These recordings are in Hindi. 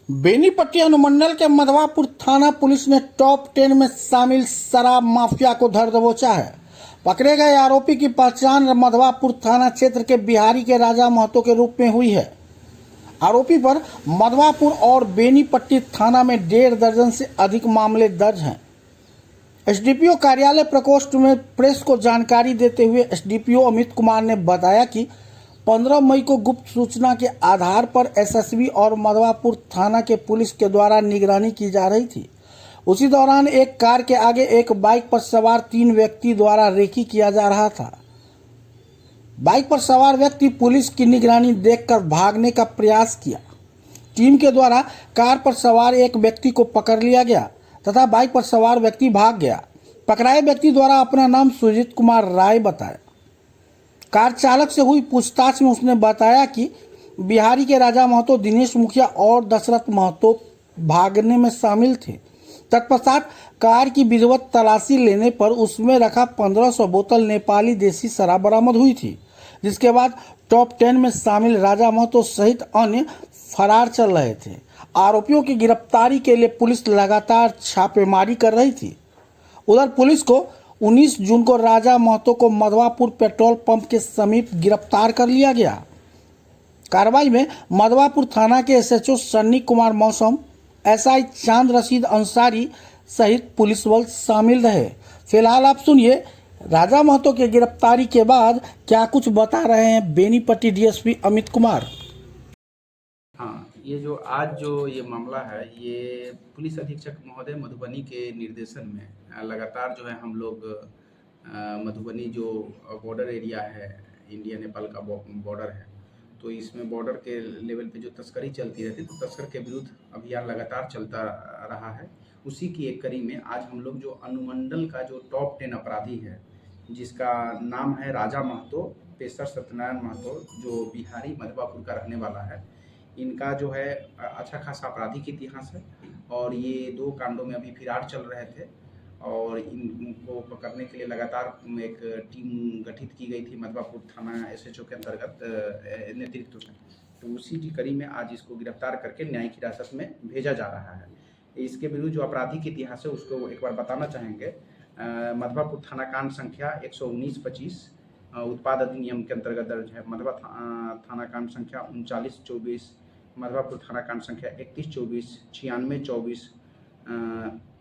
बेनीपट्टी अनुमंडल के मधवापुर थाना पुलिस ने टॉप 10 में शामिल शराब माफिया को धर दबोचा है। पकड़े गए आरोपी की पहचान मधवापुर थाना क्षेत्र के बिहारी के राजा महतो के रूप में हुई है। आरोपी पर मधवापुर और बेनीपट्टी थाना में 1.5 दर्जन से अधिक मामले दर्ज हैं। एसडीपीओ कार्यालय प्रकोष्ठ में प्रेस को जानकारी देते हुए एसडीपीओ अमित कुमार ने बताया कि 15 मई को गुप्त सूचना के आधार पर एसएसबी और मधवापुर थाना के पुलिस के द्वारा निगरानी की जा रही थी। उसी दौरान एक कार के आगे एक बाइक पर सवार 3 व्यक्ति द्वारा रेकी किया जा रहा था। बाइक पर सवार व्यक्ति पुलिस की निगरानी देखकर भागने का प्रयास किया। टीम के द्वारा कार पर सवार एक व्यक्ति को पकड़ लिया गया तथा बाइक पर सवार व्यक्ति भाग गया। पकड़ाए व्यक्ति द्वारा अपना नाम सुजीत कुमार राय बताया। कार चालक से हुई पूछताछ में उसने बताया कि बिहारी के राजा महतो, दिनेश मुखिया और दशरथ महतो भागने में शामिल थे। तत्पश्चात कार की विधिवत तलाशी लेने पर उसमें रखा 1500 बोतल नेपाली देसी शराब बरामद हुई थी, जिसके बाद टॉप 10 में शामिल राजा महतो सहित अन्य फरार चल रहे थे। आरोपियों की गिरफ्तारी के लिए पुलिस लगातार छापेमारी कर रही थी। उधर पुलिस को 19 जून को राजा महतो को मधवापुर पेट्रोल पंप के समीप गिरफ्तार कर लिया गया। कार्रवाई में मधवापुर थाना के एसएचओ सन्नी कुमार मौसम, एसआई चांद रशीद अंसारी सहित पुलिस बल शामिल रहे। फिलहाल आप सुनिए राजा महतो की गिरफ्तारी के बाद क्या कुछ बता रहे हैं बेनीपट्टी डीएसपी अमित कुमार। हाँ, ये जो आज जो ये मामला है, ये पुलिस अधीक्षक महोदय मधुबनी के निर्देशन में लगातार जो है हम लोग मधुबनी जो बॉर्डर एरिया है, इंडिया नेपाल का बॉर्डर है, तो इसमें बॉर्डर के लेवल पे जो तस्करी चलती रहती है, तो तस्कर के विरुद्ध अभियान लगातार चलता रहा है। उसी की एक कड़ी में आज हम लोग जो अनुमंडल का जो टॉप 10 अपराधी है, जिसका नाम है राजा महतो, पेशर सत्यनारायण महतो, जो बिहारी मधवापुर का रहने वाला है। इनका जो है अच्छा खासा आपराधिक इतिहास है और ये 2 कांडों में अभी फिरार चल रहे थे और इनको पकड़ने के लिए लगातार एक टीम गठित की गई थी मधवापुर थाना एसएचओ के अंतर्गत नेतृत्व में। तो उसी की कड़ी में आज इसको गिरफ्तार करके न्यायिक हिरासत में भेजा जा रहा है। इसके विरुद्ध जो आपराधिक इतिहास है उसको एक बार बताना चाहेंगे। मधवापुर थाना कांड संख्या 119-25 उत्पाद अधिनियम के अंतर्गत दर्ज है। मधवा थाना कांड संख्या 39-24, मधवापुर थाना कांड संख्या 31-24, 96-24,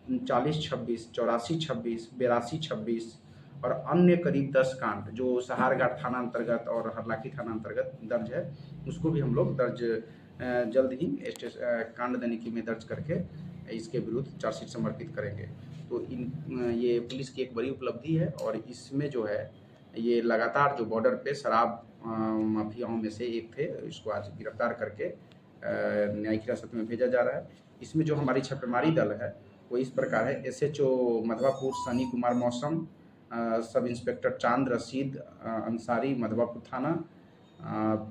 39-26, 84-26, 82-26 और अन्य करीब 10 कांड जो सहारघाट थाना अंतर्गत और हरलाखी थाना अंतर्गत दर्ज है, उसको भी हम लोग दर्ज जल्द ही कांड दैनिकी में दर्ज करके इसके विरुद्ध चार्जशीट समर्पित करेंगे। तो ये पुलिस की एक बड़ी उपलब्धि है और इसमें जो है ये लगातार जो बॉर्डर पे शराब माफियाओं में से एक थे, इसको आज गिरफ्तार करके न्यायिक हिरासत में भेजा जा रहा है। इसमें जो हमारी छापेमारी दल है वो इस प्रकार है। एसएचओ मधवापुर सनी कुमार मौसम, सब इंस्पेक्टर चांद रशीद अंसारी मधवापुर थाना,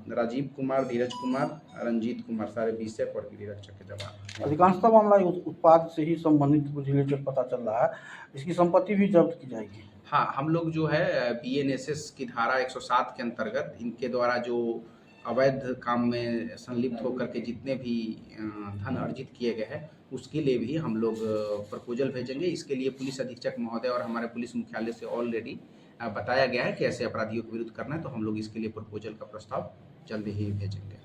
राजीव कुमार, धीरज कुमार, रंजीत कुमार, सारे बीएसएफ और गिरिरक्षक के जवान। अधिकांशतः मामला उत्पाद से ही संबंधित रिलेटेड पता चल रहा है। इसकी संपत्ति भी जब्त की जाएगी। हाँ, हम लोग जो है बीएनएसएस की धारा 107 के अंतर्गत इनके द्वारा जो अवैध काम में संलिप्त होकर के जितने भी धन अर्जित किए गए हैं, उसके लिए भी हम लोग प्रपोजल भेजेंगे। इसके लिए पुलिस अधीक्षक महोदय और हमारे पुलिस मुख्यालय से ऑलरेडी बताया गया है कि ऐसे अपराधियों के विरुद्ध करना है, तो हम लोग इसके लिए प्रपोजल का प्रस्ताव जल्दी ही भेजेंगे।